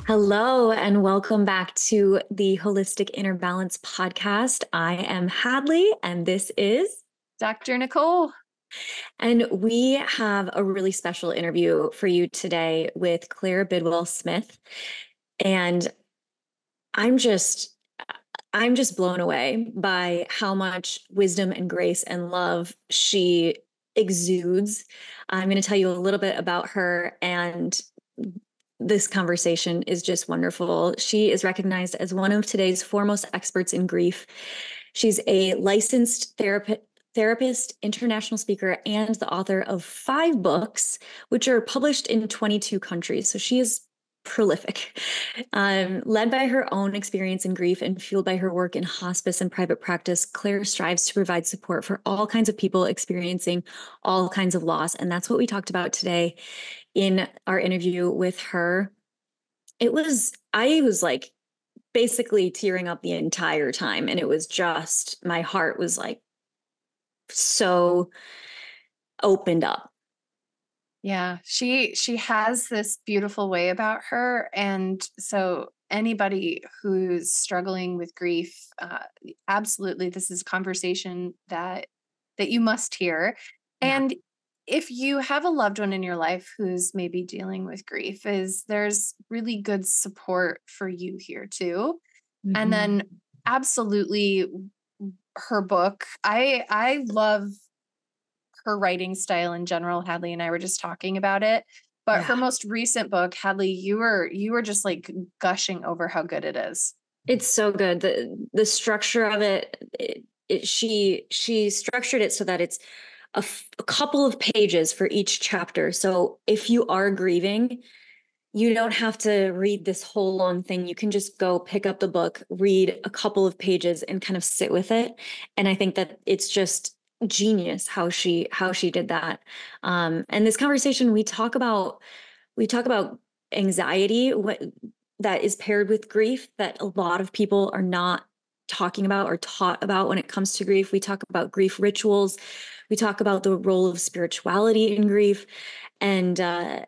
Hello, and welcome back to the Holistic Inner Balance podcast. I am Hadlee, and this is, Dr. Nicole. and we have a really special interview for you today with Claire Bidwell Smith. And I'm just, I'm just blown away by how much wisdom and grace and love she exudes. I'm going to tell you a little bit about her, and this conversation is just wonderful. She is recognized as one of today's foremost experts in grief. She's a licensed therapist, international speaker, and the author of 5 books, which are published in 22 countries. So she is prolific. Led by her own experience in grief and fueled by her work in hospice and private practice, Claire strives to provide support for all kinds of people experiencing all kinds of loss. And that's what we talked about today in our interview with her. I was like basically tearing up the entire time. And it was just, my heart was like so opened up. Yeah, she has this beautiful way about her. And so anybody who's struggling with grief, absolutely, this is a conversation that you must hear. Yeah. And if you have a loved one in your life who's maybe dealing with grief, there's really good support for you here too. And then absolutely her book. I love her writing style in general. Hadlee and I were just talking about it. But her most recent book, Hadlee, you were just like gushing over how good it is. It's so good. The structure of it, she structured it so that it's a couple of pages for each chapter. So if you are grieving, you don't have to read this whole long thing. You can just go pick up the book, read a couple of pages, and kind of sit with it. And I think that it's just genius how she did that. And this conversation, we talk about anxiety, what that is paired with grief, that a lot of people are not talking about or taught about when it comes to grief. We talk about grief rituals. We talk about the role of spirituality in grief. And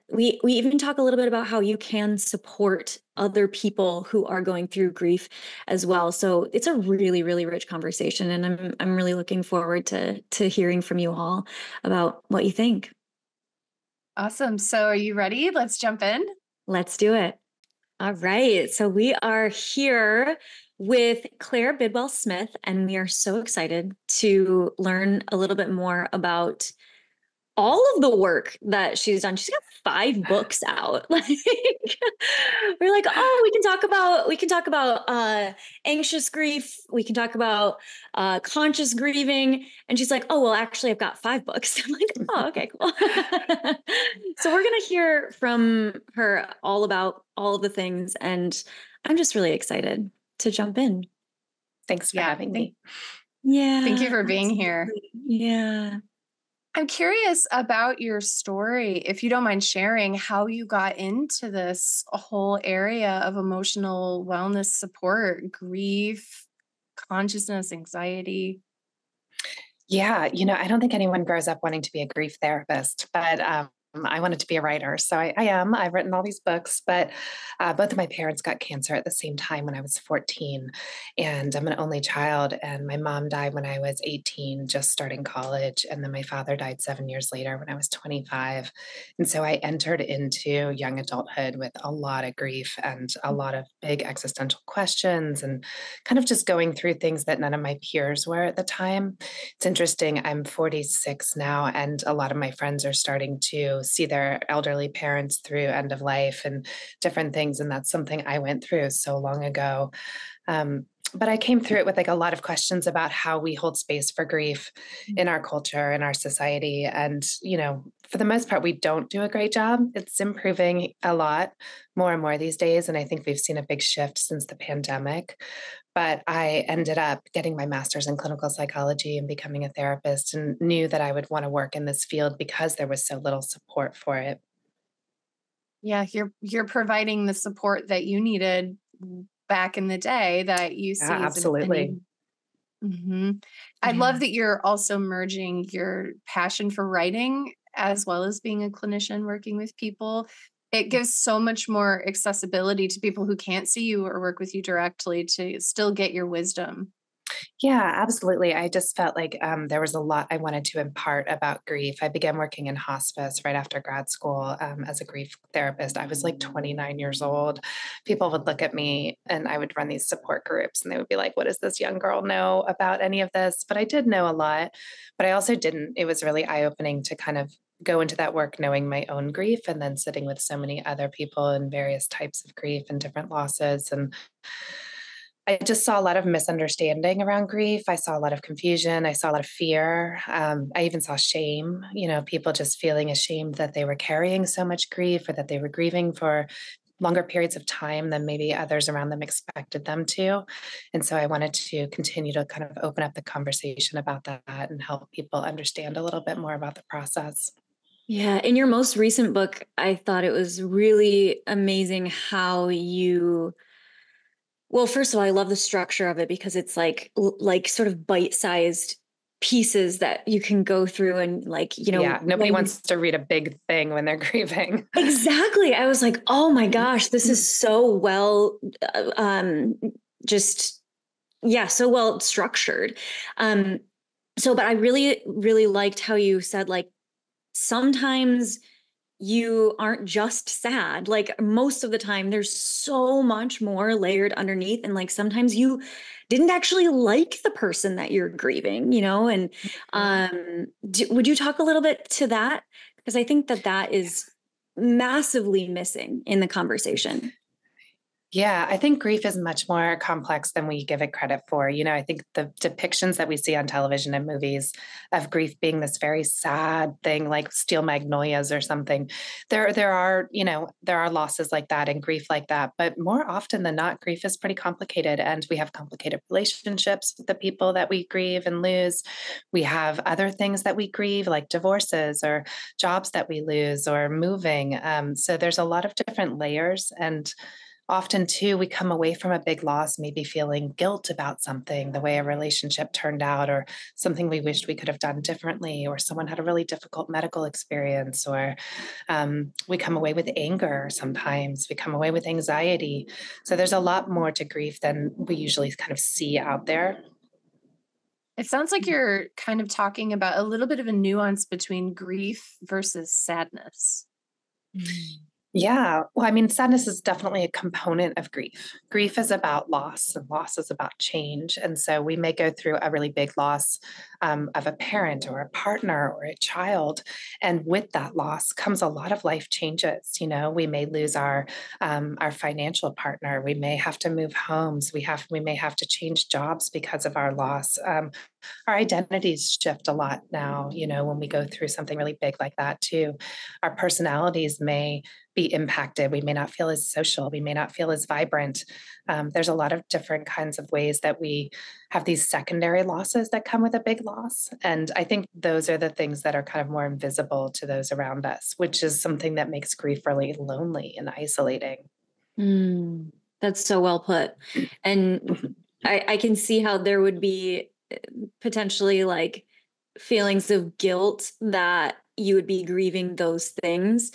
we even talk a little bit about how you can support other people who are going through grief as well. So it's a really, really rich conversation, and I'm really looking forward to hearing from you all about what you think. Awesome. So are you ready? Let's jump in. Let's do it. All right. So we are here with Claire Bidwell Smith, and we are so excited to learn a little bit more about all of the work that she's done. She's got 5 books out. Like we're like, oh, we can talk about anxious grief. We can talk about conscious grieving. And she's like, oh, well, actually I've got 5 books. I'm like, oh, okay, cool. So we're going to hear from her all about all of the things. And I'm just really excited to jump in. Thanks for having me. Yeah. Thank you for being here. Yeah. I'm curious about your story, if you don't mind sharing how you got into this whole area of emotional wellness support, grief, consciousness, anxiety. Yeah, I don't think anyone grows up wanting to be a grief therapist, but I wanted to be a writer. So I am. I've written all these books, but both of my parents got cancer at the same time when I was 14. And I'm an only child. And my mom died when I was 18, just starting college. And then my father died 7 years later when I was 25. And so I entered into young adulthood with a lot of grief and a lot of big existential questions and kind of just going through things that none of my peers were at the time. It's interesting. I'm 46 now, and a lot of my friends are starting to see their elderly parents through end of life and different things. And that's something I went through so long ago. But I came through it with like a lot of questions about how we hold space for grief in our culture, in our society. And, for the most part, we don't do a great job. It's improving a lot more and more these days. And I think we've seen a big shift since the pandemic. But I ended up getting my master's in clinical psychology and becoming a therapist, and knew that I would want to work in this field because there was so little support for it. Yeah, you're providing the support that you needed back in the day that you see Yeah, as absolutely. I love that you're also merging your passion for writing as well as being a clinician working with people. it gives so much more accessibility to people who can't see you or work with you directly to still get your wisdom. Yeah, absolutely. I just felt like there was a lot I wanted to impart about grief. I began working in hospice right after grad school as a grief therapist. I was like 29 years old. People would look at me and I would run these support groups and they would be like, what does this young girl know about any of this? But I did know a lot, but I also didn't. It was really eye-opening to kind of go into that work knowing my own grief and then sitting with so many other people in various types of grief and different losses. And I just saw a lot of misunderstanding around grief. I saw a lot of confusion. I saw a lot of fear. I even saw shame, people just feeling ashamed that they were carrying so much grief or that they were grieving for longer periods of time than maybe others around them expected them to. And so I wanted to continue to kind of open up the conversation about that and help people understand a little bit more about the process. Yeah. In your most recent book, I thought it was really amazing how well, first of all, I love the structure of it because it's like sort of bite-sized pieces that you can go through and Yeah, nobody wants to read a big thing when they're grieving. Exactly. I was like, oh my gosh, this is so well, just, yeah, so well structured. But I really, really liked how you said, like, sometimes you aren't just sad. Like, most of the time, there's so much more layered underneath. And like, sometimes you didn't actually like the person that you're grieving, And would you talk a little bit to that? Because I think that is massively missing in the conversation. Yeah, I think grief is much more complex than we give it credit for. I think the depictions that we see on television and movies of grief being this very sad thing, like Steel Magnolias or something. There are losses like that and grief like that, but more often than not, grief is pretty complicated, and we have complicated relationships with the people that we grieve and lose. We have other things that we grieve, like divorces or jobs that we lose or moving. So there's a lot of different layers, and often, too, we come away from a big loss, maybe feeling guilt about something, the way a relationship turned out, or something we wished we could have done differently, or someone had a really difficult medical experience, or we come away with anger sometimes, we come away with anxiety. So there's a lot more to grief than we usually kind of see out there. It sounds like you're kind of talking about a little bit of a nuance between grief versus sadness. Yeah. Well, I mean, sadness is definitely a component of grief. Grief is about loss, and loss is about change. And so we may go through a really big loss of a parent or a partner or a child. And with that loss comes a lot of life changes. We may lose our financial partner. We may have to move homes. We may have to change jobs because of our loss. Our identities shift a lot now, when we go through something really big like that too. Our personalities may be impacted. We may not feel as social. We may not feel as vibrant. There's a lot of different kinds of ways that we have these secondary losses that come with a big loss. And I think those are the things that are kind of more invisible to those around us, which is something that makes grief really lonely and isolating. That's so well put. And I can see how there would be potentially like feelings of guilt that you would be grieving those things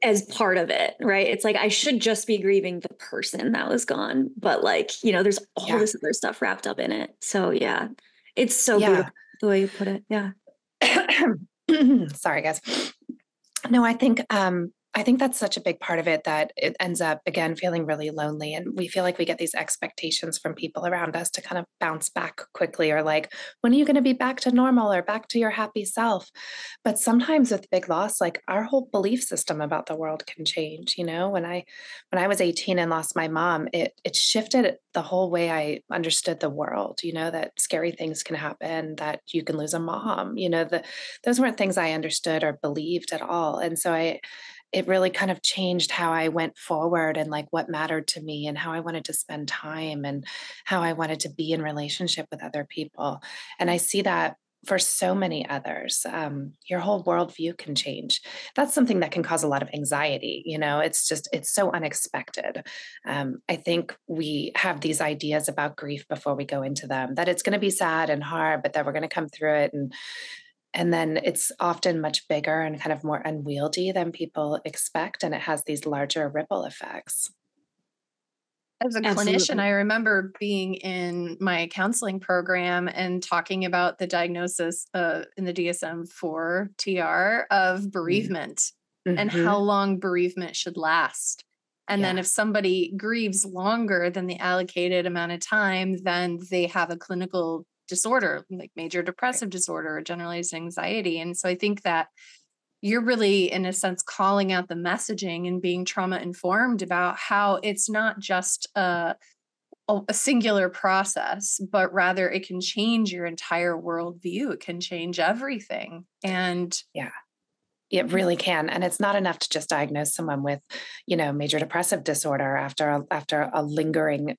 as part of it, right? It's like, I should just be grieving the person that was gone, but there's all this other stuff wrapped up in it. So yeah, it's so beautiful the way you put it. Yeah. Sorry, guys. No, I think that's such a big part of it, that it ends up, again, feeling really lonely. And we feel like we get these expectations from people around us to kind of bounce back quickly, or like, when are you going to be back to normal or back to your happy self? But sometimes with big loss, like, our whole belief system about the world can change. When I was 18 and lost my mom, it shifted the whole way I understood the world, that scary things can happen, that you can lose a mom, those weren't things I understood or believed at all. And so it really kind of changed how I went forward, and like what mattered to me, and how I wanted to spend time, and how I wanted to be in relationship with other people. And I see that for so many others. Your whole worldview can change. That's something that can cause a lot of anxiety. It's so unexpected. I think we have these ideas about grief before we go into them, that it's going to be sad and hard, but that we're going to come through it. And And then it's often much bigger and kind of more unwieldy than people expect. And it has these larger ripple effects. As a clinician, Absolutely. I remember being in my counseling program and talking about the diagnosis in the DSM-4 TR of bereavement and how Mm-hmm. long bereavement should last. And then Yeah. if somebody grieves longer than the allocated amount of time, then they have a clinical disorder, like major Right. depressive disorder or generalized anxiety. And so I think that you're really, in a sense, calling out the messaging and being trauma informed about how it's not just a singular process, but rather it can change your entire worldview. It can change everything. And Yeah. It really can. And it's not enough to just diagnose someone with, major depressive disorder after a lingering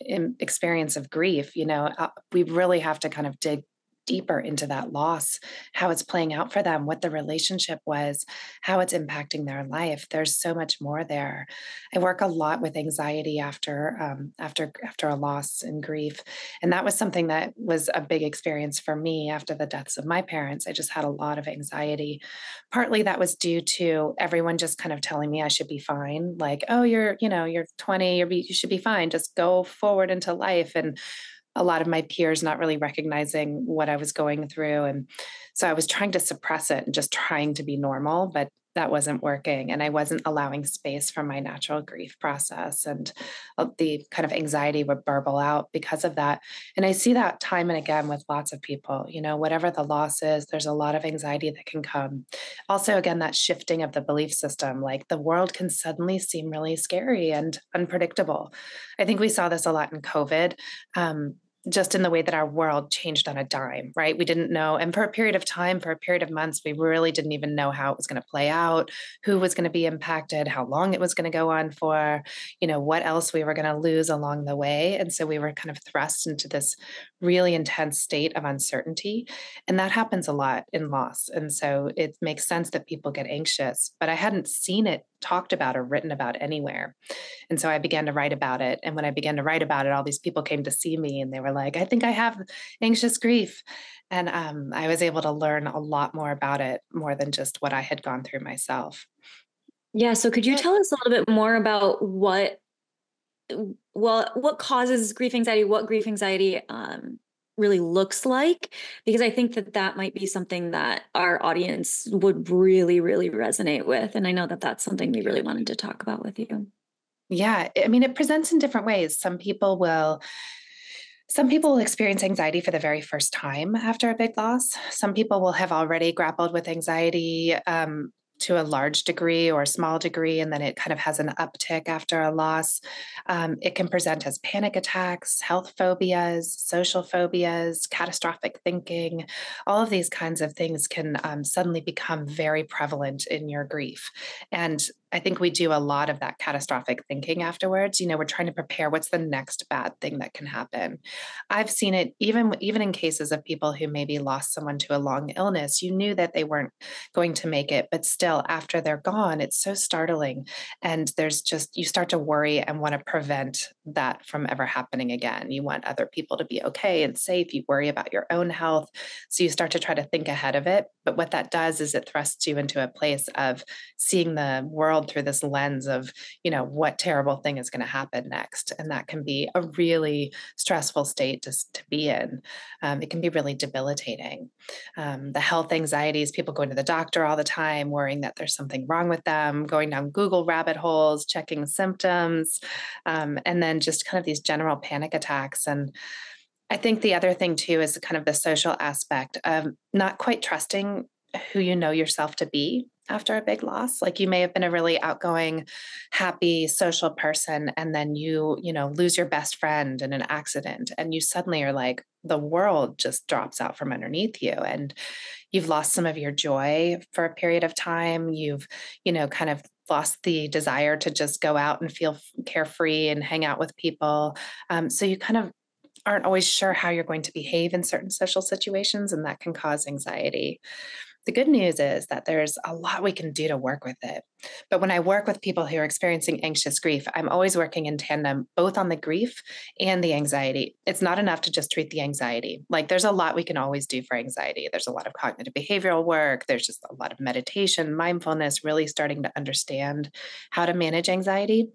experience of grief. We really have to kind of dig deeper into that loss, how it's playing out for them, what the relationship was, how it's impacting their life. There's so much more there. I work a lot with anxiety after a loss and grief, and that was something that was a big experience for me after the deaths of my parents. I just had a lot of anxiety. Partly that was due to everyone just kind of telling me I should be fine. Like, oh, you're 20, you should be fine. Just go forward into life. And a lot of my peers not really recognizing what I was going through. And so I was trying to suppress it and just trying to be normal, but that wasn't working. And I wasn't allowing space for my natural grief process. And the kind of anxiety would burble out because of that. And I see that time and again with lots of people, whatever the loss is, there's a lot of anxiety that can come. Also, again, that shifting of the belief system, like the world can suddenly seem really scary and unpredictable. I think we saw this a lot in COVID. Just in the way that our world changed on a dime, right? We didn't know. And for a period of time, for a period of months, we really didn't even know how it was going to play out, who was going to be impacted, how long it was going to go on for, what else we were going to lose along the way. And so we were kind of thrust into this really intense state of uncertainty. And that happens a lot in loss. And so it makes sense that people get anxious, but I hadn't seen it talked about or written about anywhere. And so I began to write about it. And when I began to write about it, all these people came to see me and they were like, I think I have anxious grief. And I was able to learn a lot more about it, more than just what I had gone through myself. Yeah. So could you yeah, tell us a little bit more about what causes grief anxiety, what grief anxiety really looks like? Because I think that might be something that our audience would really, really resonate with. And I know that that's something we really wanted to talk about with you. Yeah, I mean, it presents in different ways. Some people will experience anxiety for the very first time after a big loss. Some people will have already grappled with anxiety to a large degree or a small degree, and then it kind of has an uptick after a loss. It can present as panic attacks, health phobias, social phobias, catastrophic thinking. All of these kinds of things can suddenly become very prevalent in your grief. And I think we do a lot of that catastrophic thinking afterwards. We're trying to prepare what's the next bad thing that can happen. I've seen it even in cases of people who maybe lost someone to a long illness. You knew that they weren't going to make it, but still, after they're gone, it's so startling. And you start to worry and want to prevent that from ever happening again. You want other people to be okay and safe. You worry about your own health. So you start to try to think ahead of it. But what that does is it thrusts you into a place of seeing the world through this lens of, what terrible thing is going to happen next. And that can be a really stressful state to be in. It can be really debilitating. The health anxieties, people going to the doctor all the time, worrying that there's something wrong with them, going down Google rabbit holes, checking symptoms, and then just kind of these general panic attacks. And I think the other thing too is kind of the social aspect of not quite trusting who you know yourself to be after a big loss. Like you may have been a really outgoing, happy, social person, and then you lose your best friend in an accident, and you suddenly are like, the world just drops out from underneath you, and you've lost some of your joy for a period of time. You've, kind of lost the desire to just go out and feel carefree and hang out with people. So you kind of aren't always sure how you're going to behave in certain social situations, and that can cause anxiety. The good news is that there's a lot we can do to work with it. But when I work with people who are experiencing anxious grief, I'm always working in tandem, both on the grief and the anxiety. It's not enough to just treat the anxiety. Like there's a lot we can always do for anxiety. There's a lot of cognitive behavioral work. There's just a lot of meditation, mindfulness, really starting to understand how to manage anxiety.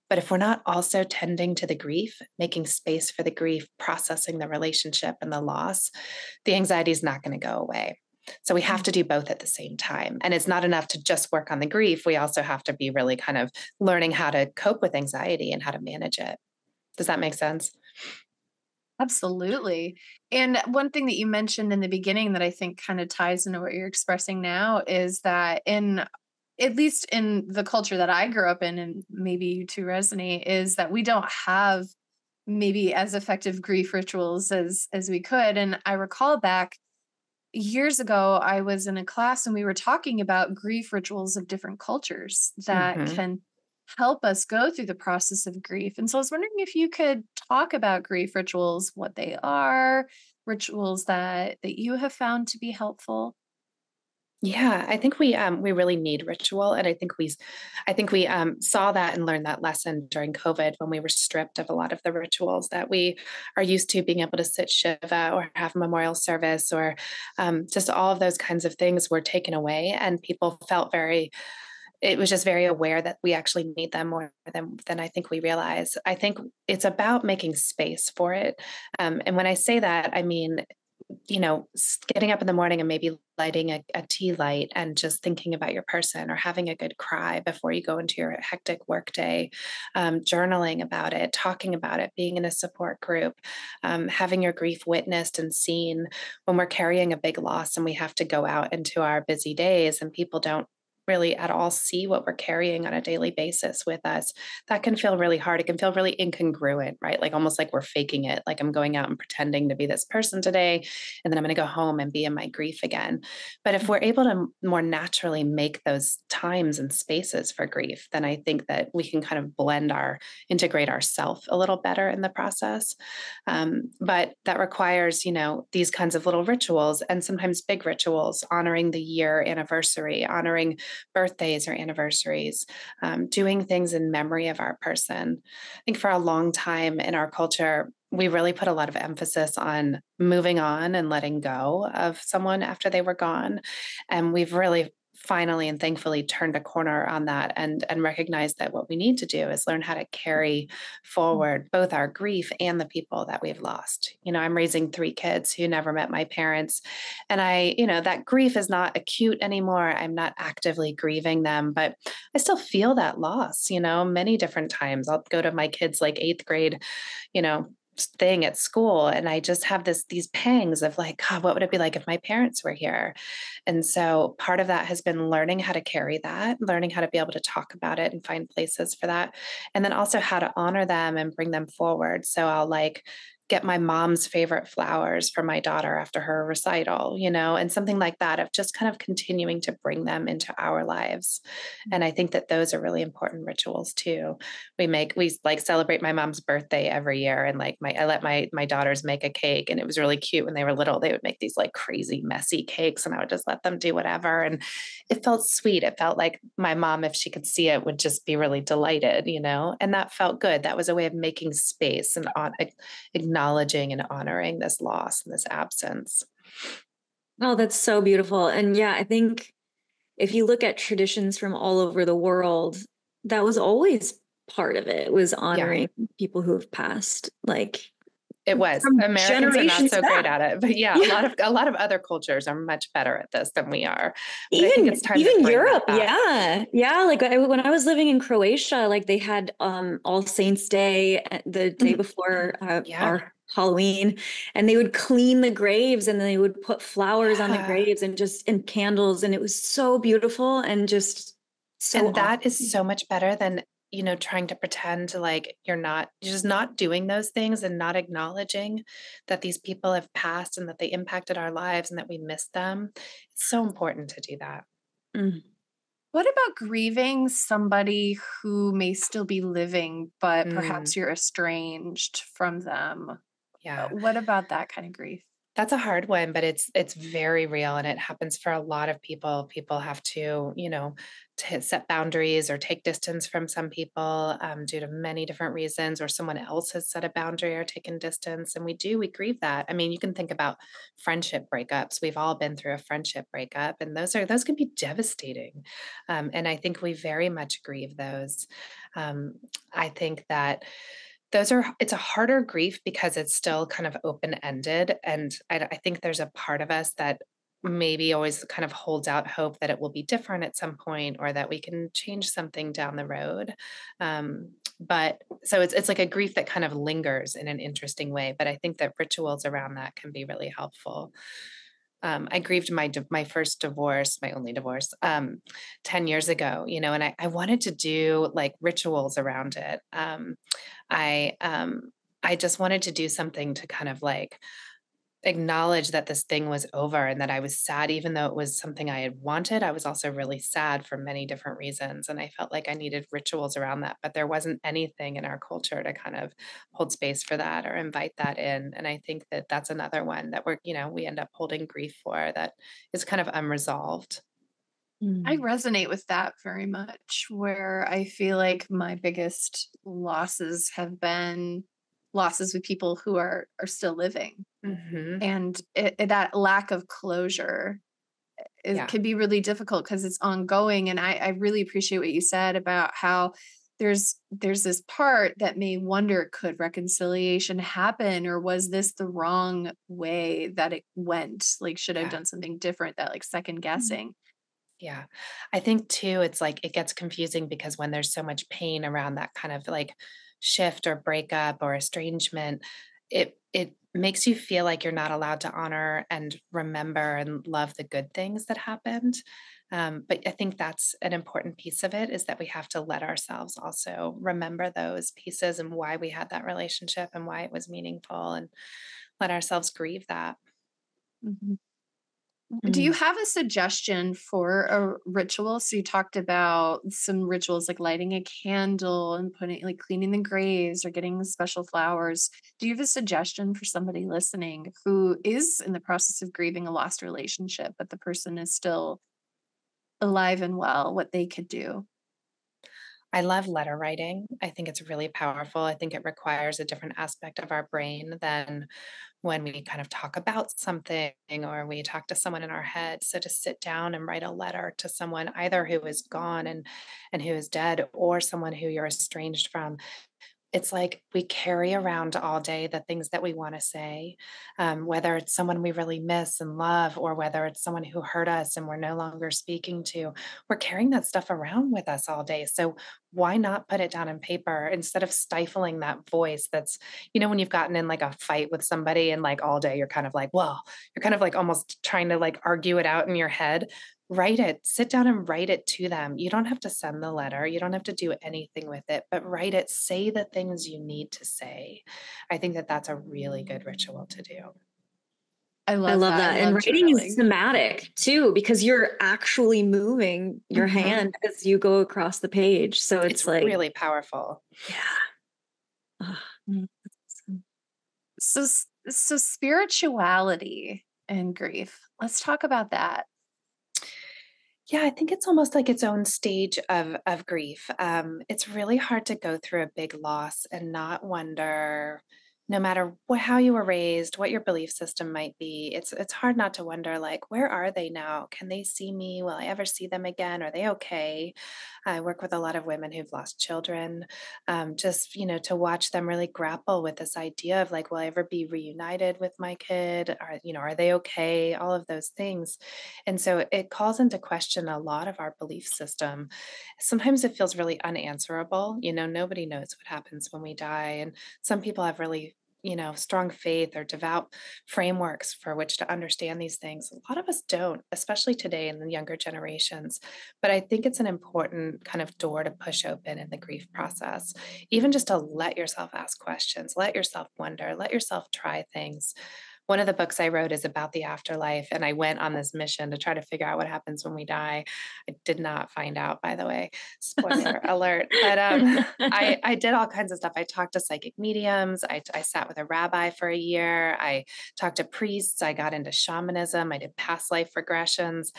But if we're not also tending to the grief, making space for the grief, processing the relationship and the loss, the anxiety is not going to go away. So we have to do both at the same time. And it's not enough to just work on the grief. We also have to be really kind of learning how to cope with anxiety and how to manage it. Does that make sense? Absolutely. And one thing that you mentioned in the beginning that I think kind of ties into what you're expressing now is that at least in the culture that I grew up in, and maybe you two resonate, is that we don't have maybe as effective grief rituals as we could. And I recall back years ago, I was in a class and we were talking about grief rituals of different cultures that Mm-hmm. can help us go through the process of grief. And so I was wondering if you could talk about grief rituals, what they are, rituals that you have found to be helpful. Yeah, I think we really need ritual, and I think we saw that and learned that lesson during COVID when we were stripped of a lot of the rituals that we are used to, being able to sit shiva or have memorial service or just all of those kinds of things were taken away, and people felt very. It was just very aware that we actually need them more than I think we realize. I think it's about making space for it, and when I say that, I mean getting up in the morning and maybe lighting a tea light and just thinking about your person or having a good cry before you go into your hectic workday, journaling about it, talking about it, being in a support group, having your grief witnessed and seen when we're carrying a big loss and we have to go out into our busy days and people don't really at all see what we're carrying on a daily basis with us. That can feel really hard. It can feel really incongruent, right? Like almost like we're faking it. Like I'm going out and pretending to be this person today, and then I'm going to go home and be in my grief again. But if we're able to more naturally make those times and spaces for grief, then I think that we can kind of integrate ourself a little better in the process. But that requires, these kinds of little rituals and sometimes big rituals, honoring the year anniversary, honoring birthdays or anniversaries, doing things in memory of our person. I think for a long time in our culture, we really put a lot of emphasis on moving on and letting go of someone after they were gone. And we've really finally and thankfully turned a corner on that and recognized that what we need to do is learn how to carry forward both our grief and the people that we've lost. I'm raising 3 kids who never met my parents. And that grief is not acute anymore. I'm not actively grieving them, but I still feel that loss, many different times. I'll go to my kids' like 8th grade, you know, thing at school. And I just have these pangs of like, God, what would it be like if my parents were here? And so part of that has been learning how to carry that, learning how to be able to talk about it and find places for that. And then also how to honor them and bring them forward. So I'll like get my mom's favorite flowers for my daughter after her recital, and something like that of just kind of continuing to bring them into our lives. And I think that those are really important rituals too. We like celebrate my mom's birthday every year. And like I let my daughters make a cake, and it was really cute when they were little. They would make these like crazy messy cakes and I would just let them do whatever. And it felt sweet. It felt like my mom, if she could see it, would just be really delighted, and that felt good. That was a way of making space and acknowledging and honoring this loss and this absence. Oh, that's so beautiful. And yeah, I think if you look at traditions from all over the world, that was always part of it, was honoring people who have passed. Like it was. from Americans are not so great back. at it, but Yeah. a lot of other cultures are much better at this than we are. But I think it's time to Even bring Europe, that back. yeah. Like when I was living in Croatia, like they had All Saints Day the day before our Halloween, and they would clean the graves and they would put flowers on the graves and candles, and it was so beautiful and just so. And that is so much better than trying to pretend like you're just not doing those things and not acknowledging that these people have passed and that they impacted our lives and that we miss them. It's so important to do that. Mm. What about grieving somebody who may still be living, but perhaps you're estranged from them? Yeah. What about that kind of grief? That's a hard one, but it's very real and it happens for a lot of people. People have to, to set boundaries or take distance from some people due to many different reasons, or someone else has set a boundary or taken distance. And we grieve that. I mean, you can think about friendship breakups. We've all been through a friendship breakup, and those can be devastating. And I think we very much grieve those. Um, I think that it's a harder grief because it's still kind of open-ended. And I think there's a part of us that maybe always kind of holds out hope that it will be different at some point or that we can change something down the road. But so it's like a grief that kind of lingers in an interesting way. But I think that rituals around that can be really helpful. I grieved my first divorce, my only divorce, 10 years ago, and I wanted to do like rituals around it. I I just wanted to do something to kind of like acknowledge that this thing was over and that I was sad, even though it was something I had wanted. I was also really sad for many different reasons. And I felt like I needed rituals around that, but there wasn't anything in our culture to kind of hold space for that or invite that in. And I think that that's another one that we end up holding grief for that is kind of unresolved. I resonate with that very much, where I feel like my biggest losses have been losses with people who are still living. Hmm. And that lack of closure, it Yeah. can be really difficult because it's ongoing. And I really appreciate what you said about how there's this part that may wonder, could reconciliation happen, or was this the wrong way that it went? Like, should I have Yeah. done something different? That like second Mhm. guessing. Yeah. I think too, it's like it gets confusing because when there's so much pain around that kind of like shift or breakup or estrangement, it makes you feel like you're not allowed to honor and remember and love the good things that happened. But I think that's an important piece of it is that we have to let ourselves also remember those pieces and why we had that relationship and why it was meaningful and let ourselves grieve that. Mhm. Do you Mm. have a suggestion for a ritual? So you talked about some rituals like lighting a candle and putting like cleaning the graves or getting the special flowers. Do you have a suggestion for somebody listening who is in the process of grieving a lost relationship, but the person is still alive and well, what they could do? I love letter writing. I think it's really powerful. I think it requires a different aspect of our brain than when we kind of talk about something or we talk to someone in our head. So to sit down and write a letter to someone either who is gone and who is dead or someone who you're estranged from, it's like we carry around all day the things that we want to say, whether it's someone we really miss and love, or whether it's someone who hurt us and we're no longer speaking to. We're carrying that stuff around with us all day. So why not put it down in paper instead of stifling that voice that's, when you've gotten in like a fight with somebody and like all day you're kind of like, well, you're kind of like almost trying to like argue it out in your head. Write it, sit down and write it to them. You don't have to send the letter. You don't have to do anything with it, but write it. Say the things you need to say. I think that that's a really good ritual to do. I I love love that. I that. And love writing is journaling. somatic too, because you're actually moving your Mhm. hand as you go across the page. So It's it's like, really powerful. yeah. Ugh, Mm. that's awesome. So spirituality and grief. Let's talk about that. Yeah, I think it's almost like its own stage of grief. It's really hard to go through a big loss and not wonder, no matter how you were raised, what your belief system might be. It's hard not to wonder, like, where are they now? Can they see me? Will I ever see them again? Are they okay? I work with a lot of women who've lost children. Just to watch them really grapple with this idea of like, will I ever be reunited with my kid? Are they okay? All of those things. And so it calls into question a lot of our belief system. Sometimes it feels really unanswerable. Nobody knows what happens when we die. And some people have really, strong faith or devout frameworks for which to understand these things. A lot of us don't, especially today in the younger generations. But I think it's an important kind of door to push open in the grief process, even just to let yourself ask questions, let yourself wonder, let yourself try things. One of the books I wrote is about the afterlife, and I went on this mission to try to figure out what happens when we die. I did not find out, by the way. Spoiler alert. But I did all kinds of stuff. I talked to psychic mediums. I sat with a rabbi for a year. I talked to priests. I got into shamanism. I did past life regressions.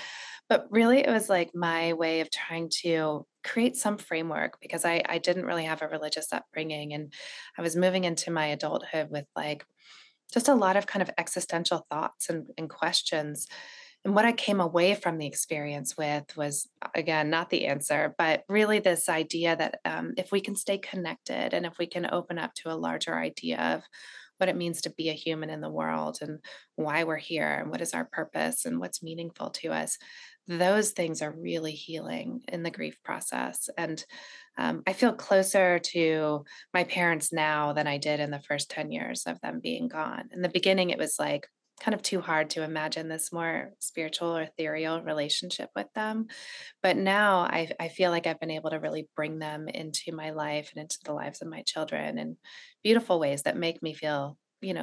But really, it was like my way of trying to create some framework because I didn't really have a religious upbringing. And I was moving into my adulthood with like just a lot of kind of existential thoughts and questions. And what I came away from the experience with was, again, not the answer, but really this idea that if we can stay connected and if we can open up to a larger idea of what it means to be a human in the world and why we're here and what is our purpose and what's meaningful to us, those things are really healing in the grief process. And I feel closer to my parents now than I did in the first 10 years of them being gone. In the beginning, it was like kind of too hard to imagine this more spiritual or ethereal relationship with them. But now I feel like I've been able to really bring them into my life and into the lives of my children in beautiful ways that make me feel,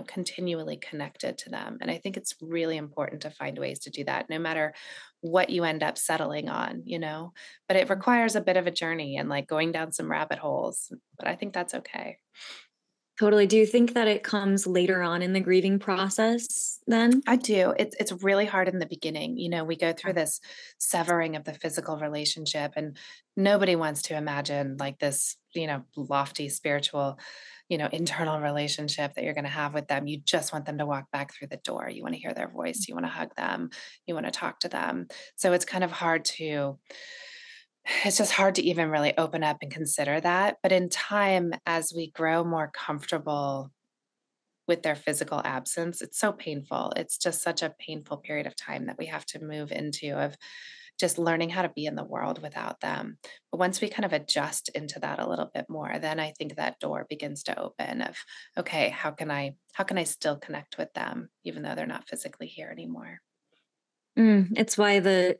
continually connected to them. And I think it's really important to find ways to do that, no matter what you end up settling on. But it requires a bit of a journey and like going down some rabbit holes. But I think that's okay. Totally. Do you think that it comes later on in the grieving process then? I do. It's really hard in the beginning. We go through this severing of the physical relationship, and nobody wants to imagine like this, lofty spiritual, internal relationship that you're going to have with them. You just want them to walk back through the door. You want to hear their voice. You want to hug them. You want to talk to them. So it's just hard to even really open up and consider that. But in time, as we grow more comfortable with their physical absence, it's so painful. It's just such a painful period of time that we have to move into of just learning how to be in the world without them. But once we kind of adjust into that a little bit more, then I think that door begins to open of, okay, how can I still connect with them even though they're not physically here anymore? It's why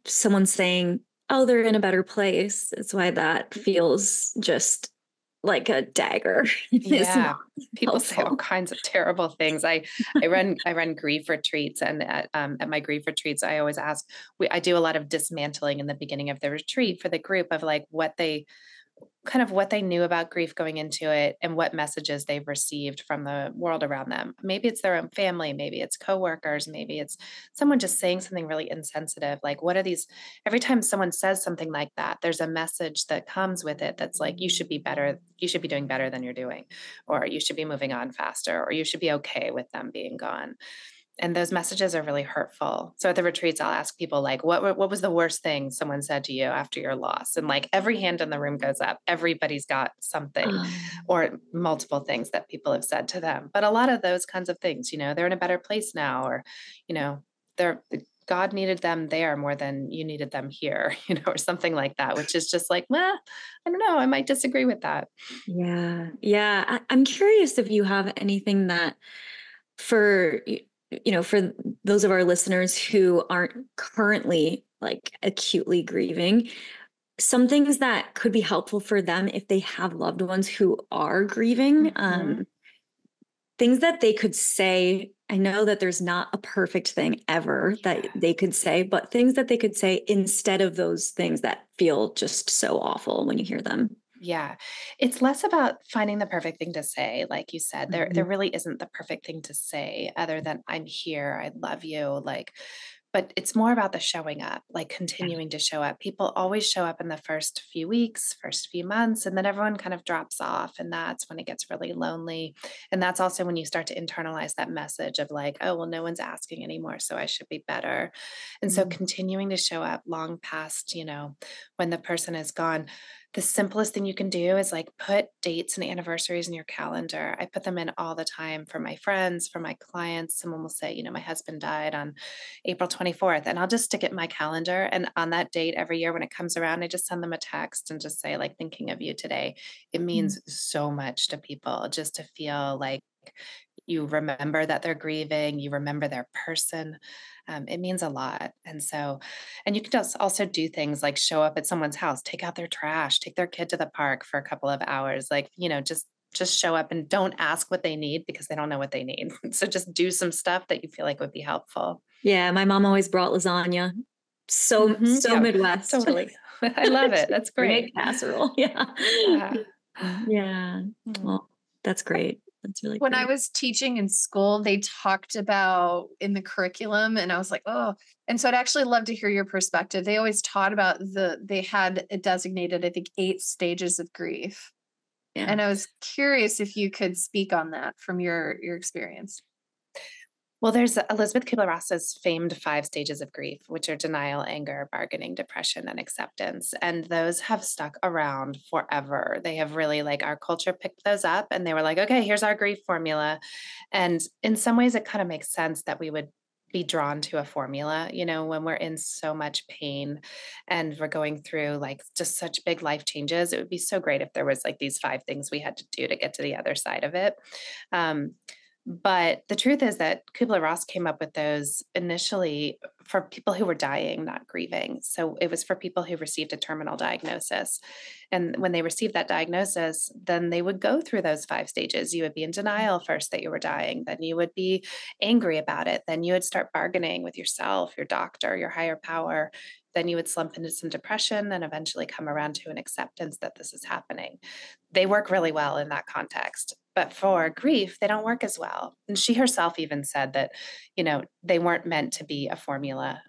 someone saying, oh, they're in a better place. It's why that feels just like a dagger. It's Yeah. not People say all helpful. kinds of terrible things. I run grief retreats, and at my grief retreats, I always ask. I do a lot of dismantling in the beginning of the retreat for the group of like what they knew about grief going into it and what messages they've received from the world around them. Maybe it's their own family, maybe it's coworkers, maybe it's someone just saying something really insensitive. Like, what are these? Every time someone says something like that, there's a message that comes with it that's like, you should be better, you should be doing better than you're doing, or you should be moving on faster, or you should be okay with them being gone. And those messages are really hurtful. So at the retreats, I'll ask people like, what was the worst thing someone said to you after your loss? And like every hand in the room goes up. Everybody's got something or multiple things that people have said to them. But a lot of those kinds of things, they're in a better place now, or, they're God needed them there more than you needed them here, or something like that, which is just like, well, I don't know. I might disagree with that. Yeah. Yeah. I'm curious if you have anything that for for those of our listeners who aren't currently like acutely grieving, some things that could be helpful for them if they have loved ones who are grieving, Mhm. things that they could say. I know that there's not a perfect thing ever that they could say, but things that they could say instead of those things that feel just so awful when you hear them. Yeah. It's less about finding the perfect thing to say. Like you said, there Mhm. really isn't the perfect thing to say other than I'm here, I love you, like, but it's more about the showing up, like continuing to show up. People always show up in the first few weeks, first few months, and then everyone kind of drops off. And that's when it gets really lonely. And that's also when you start to internalize that message of like, oh, well, no one's asking anymore, so I should be better. And so Mhm. continuing to show up long past, when the person is gone, the simplest thing you can do is like put dates and anniversaries in your calendar. I put them in all the time for my friends, for my clients. Someone will say, my husband died on April 24th, and I'll just stick it in my calendar. And on that date every year when it comes around, I just send them a text and just say, like, thinking of you today. It Mhm. means so much to people just to feel like you remember that they're grieving, you remember their person. It means a lot. And you can just also do things like show up at someone's house, take out their trash, take their kid to the park for a couple of hours, like, just just show up and don't ask what they need because they don't know what they need. So just do some stuff that you feel like would be helpful. Yeah, my mom always brought lasagna. So Yeah, Midwest. totally. I love it. That's Bring a great. casserole. Yeah. Yeah. Yeah. Mm. Well, that's great. That's really When I great. was teaching in school, they talked about in the curriculum, and I was like, oh, and so I'd actually love to hear your perspective. They always taught about they had it designated, I think, 8 stages of grief. Yeah. And I was curious if you could speak on that from your experience. Well, there's Elizabeth Kubler-Ross's famed 5 stages of grief, which are denial, anger, bargaining, depression, and acceptance. And those have stuck around forever. They have really, like, our culture picked those up and they were like, okay, here's our grief formula. And in some ways, it kind of makes sense that we would be drawn to a formula, when we're in so much pain and we're going through like just such big life changes. It would be so great if there was like these 5 things we had to do to get to the other side of it. But the truth is that Kubler-Ross came up with those initially for people who were dying, not grieving. So it was for people who received a terminal diagnosis. And when they received that diagnosis, then they would go through those 5 stages. You would be in denial first that you were dying. Then you would be angry about it. Then you would start bargaining with yourself, your doctor, your higher power. Then you would slump into some depression and eventually come around to an acceptance that this is happening. They work really well in that context. But for grief, they don't work as well. And she herself even said that, they weren't meant to be a formula.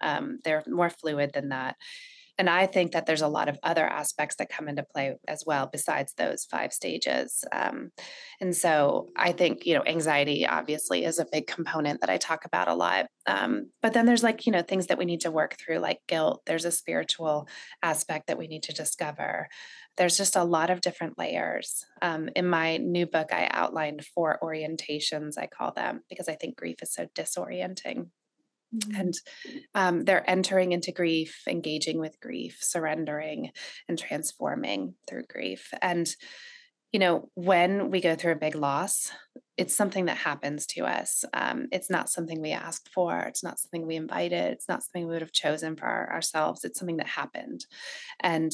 They're more fluid than that. And I think that there's a lot of other aspects that come into play as well, besides those 5 stages. And so I think, anxiety obviously is a big component that I talk about a lot. But then there's like, things that we need to work through, like guilt. There's a spiritual aspect that we need to discover. There's just a lot of different layers. In my new book, I outlined 4 orientations, I call them, because I think grief is so disorienting. And they're entering into grief, engaging with grief, surrendering, and transforming through grief. And, when we go through a big loss, it's something that happens to us. It's not something we asked for. It's not something we invited. It's not something we would have chosen for ourselves. It's something that happened. And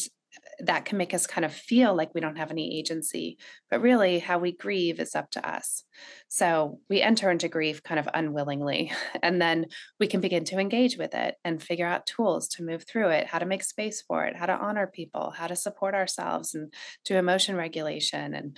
that can make us kind of feel like we don't have any agency, but really how we grieve is up to us. So we enter into grief kind of unwillingly, and then we can begin to engage with it and figure out tools to move through it, how to make space for it, how to honor people, how to support ourselves and do emotion regulation and,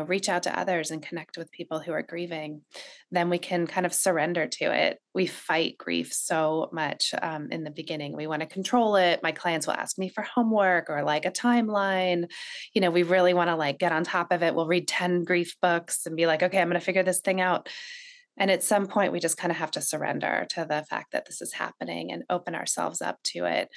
reach out to others and connect with people who are grieving. Then we can kind of surrender to it. We fight grief so much in the beginning. We want to control it. My clients will ask me for homework or like a timeline. We really want to like get on top of it. We'll read 10 grief books and be like, okay, I'm going to figure this thing out. And at some point, we just kind of have to surrender to the fact that this is happening and open ourselves up to it.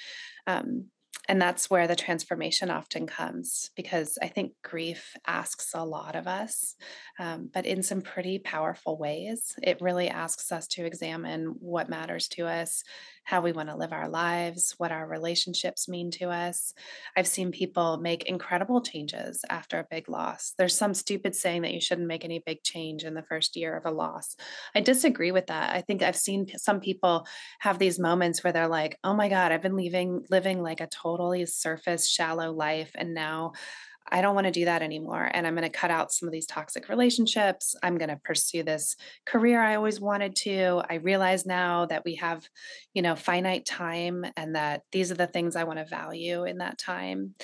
And that's where the transformation often comes, because I think grief asks a lot of us, but in some pretty powerful ways. It really asks us to examine what matters to us, how we want to live our lives, what our relationships mean to us. I've seen people make incredible changes after a big loss. There's some stupid saying that you shouldn't make any big change in the first year of a loss. I disagree with that. I think I've seen some people have these moments where they're like, oh my God, I've been living like a totally surface, shallow life. And now I don't want to do that anymore. And I'm going to cut out some of these toxic relationships. I'm going to pursue this career I always wanted to. I realize now that we have, finite time and that these are the things I want to value in that time.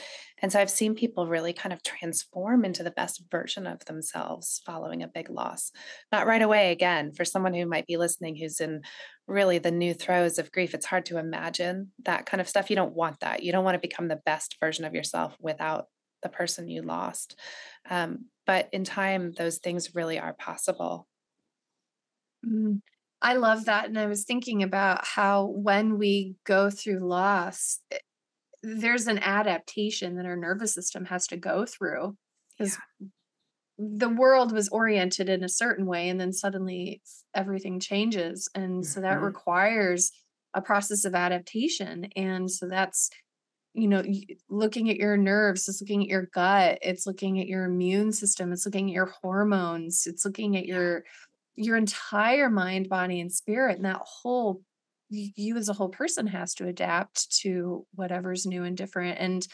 And so I've seen people really kind of transform into the best version of themselves following a big loss. Not right away, again, for someone who might be listening who's in really the new throes of grief, it's hard to imagine that kind of stuff. You don't want that. You don't want to become the best version of yourself without the person you lost. But in time, those things really are possible. I love that. And I was thinking about how when we go through loss, there's an adaptation that our nervous system has to go through, because the world was oriented in a certain way and then suddenly everything changes. And so that requires a process of adaptation. And so that's, looking at your nerves, it's looking at your gut, it's looking at your immune system, it's looking at your hormones, it's looking at your entire mind, body, and spirit. And that whole, you as a whole person has to adapt to whatever's new and different. And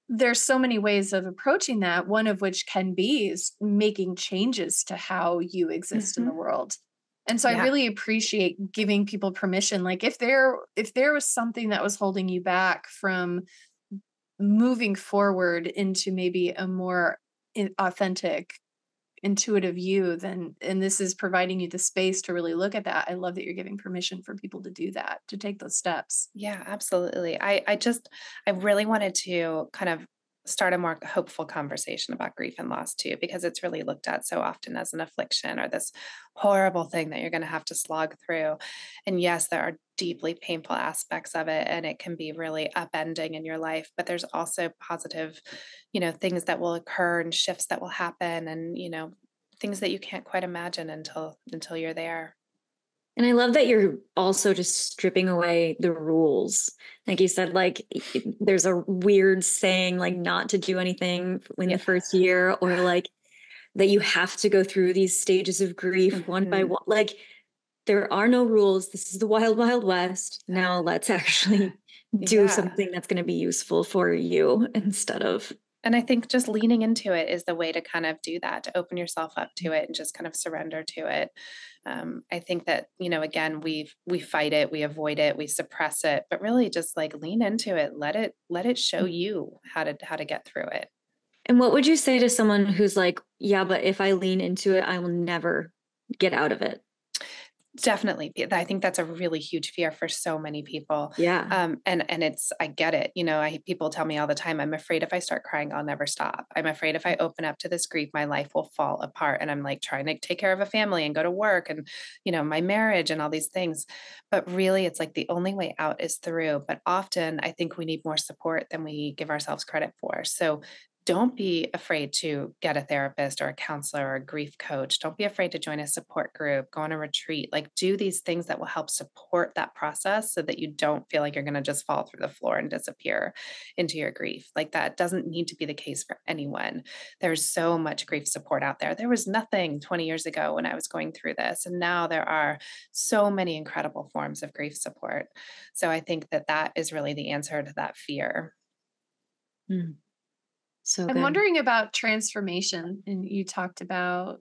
there's so many ways of approaching that, one of which can be is making changes to how you exist in the Mhm. world. And so I Yeah. really appreciate giving people permission. Like if there was something that was holding you back from moving forward into maybe a more authentic, intuitive you, then and this is providing you the space to really look at that. I love that you're giving permission for people to do that, to take those steps. Yeah, absolutely. I really wanted to kind of start a more hopeful conversation about grief and loss too, because it's really looked at so often as an affliction or this horrible thing that you're going to have to slog through. And yes, there are deeply painful aspects of it, and it can be really upending in your life, but there's also positive, things that will occur and shifts that will happen and, things that you can't quite imagine until you're there. And I love that you're also just stripping away the rules. Like you said, like there's a weird saying, like not to do anything in Yeah. the first year, or like that you have to go through these stages of grief one by Mhm. one. Like there are no rules. This is the wild, wild west. Now let's actually do Yeah. something that's going to be useful for you instead of. And I think just leaning into it is the way to kind of do that, to open yourself up to it and just kind of surrender to it. I think that, again, we fight it, we avoid it, we suppress it, but really just like lean into it, let it show you how to get through it. And what would you say to someone who's like, yeah, but if I lean into it, I will never get out of it? Definitely. I think that's a really huge fear for so many people. Yeah. And I get it. People tell me all the time, I'm afraid if I start crying, I'll never stop. I'm afraid if I open up to this grief, my life will fall apart. And I'm like trying to take care of a family and go to work and, my marriage and all these things. But really, it's like the only way out is through. But often I think we need more support than we give ourselves credit for. So don't be afraid to get a therapist or a counselor or a grief coach. Don't be afraid to join a support group, go on a retreat, like do these things that will help support that process so that you don't feel like you're going to just fall through the floor and disappear into your grief. Like that doesn't need to be the case for anyone. There's so much grief support out there. There was nothing 20 years ago when I was going through this. And now there are so many incredible forms of grief support. So I think that that is really the answer to that fear. Mm, so I'm good. wondering about transformation, and you talked about,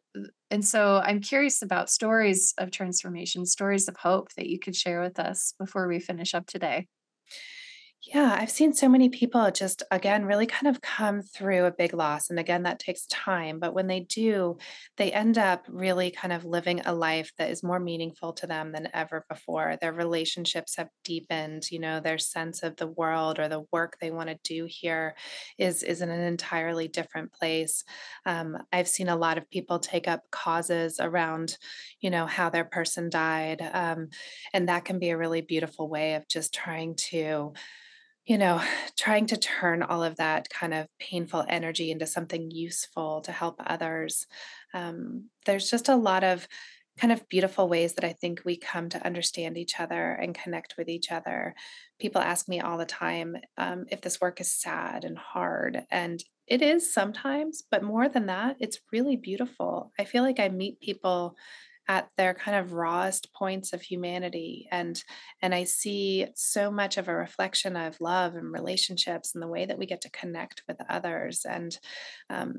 and so I'm curious about stories of transformation, stories of hope that you could share with us before we finish up today. Yeah, I've seen so many people just, again, really kind of come through a big loss. And again, that takes time. But when they do, they end up really kind of living a life that is more meaningful to them than ever before. Their relationships have deepened, their sense of the world or the work they want to do here is in an entirely different place. I've seen a lot of people take up causes around, how their person died. And that can be a really beautiful way of just you know, trying to turn all of that kind of painful energy into something useful to help others. There's just a lot of kind of beautiful ways that I think we come to understand each other and connect with each other. People ask me all the time if this work is sad and hard. And it is sometimes, but more than that, it's really beautiful. I feel like I meet people at their kind of rawest points of humanity and I see so much of a reflection of love and relationships and the way that we get to connect with others and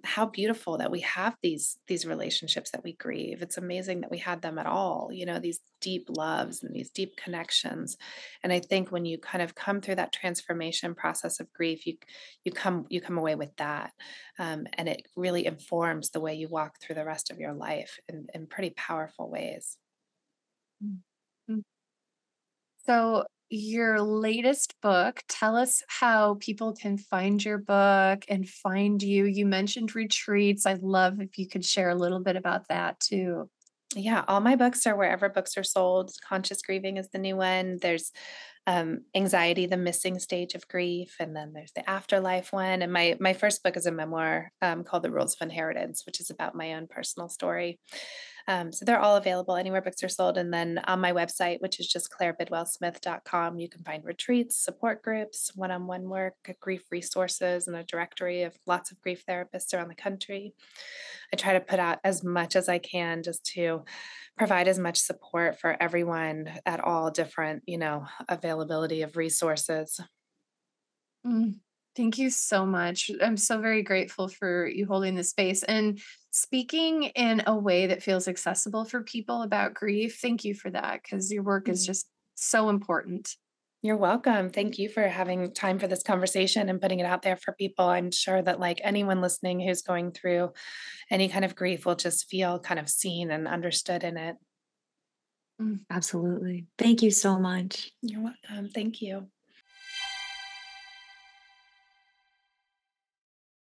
how beautiful that we have these relationships that we grieve. It's amazing that we had them at all, these deep loves and these deep connections. And I think when you kind of come through that transformation process of grief, you come away with that. And it really informs the way you walk through the rest of your life in pretty powerful ways. Mm. So, your latest book, tell us how people can find your book and find you. You mentioned retreats. I'd love if you could share a little bit about that too. Yeah, all my books are wherever books are sold. Conscious Grieving is the new one. There's Anxiety, the Missing Stage of Grief, and then there's the Afterlife one. And my first book is a memoir called The Rules of Inheritance, which is about my own personal story. So they're all available anywhere books are sold. And then on my website, which is just clairebidwellsmith.com, you can find retreats, support groups, one-on-one work, grief resources, and a directory of lots of grief therapists around the country. I try to put out as much as I can just to provide as much support for everyone at all different, availability of resources. Mm. Thank you so much. I'm so very grateful for you holding this space and speaking in a way that feels accessible for people about grief. Thank you for that because your work is Mm. just so important. You're welcome. Thank you for having time for this conversation and putting it out there for people. I'm sure that like anyone listening who's going through any kind of grief will just feel kind of seen and understood in it. Absolutely. Thank you so much. You're welcome. Thank you.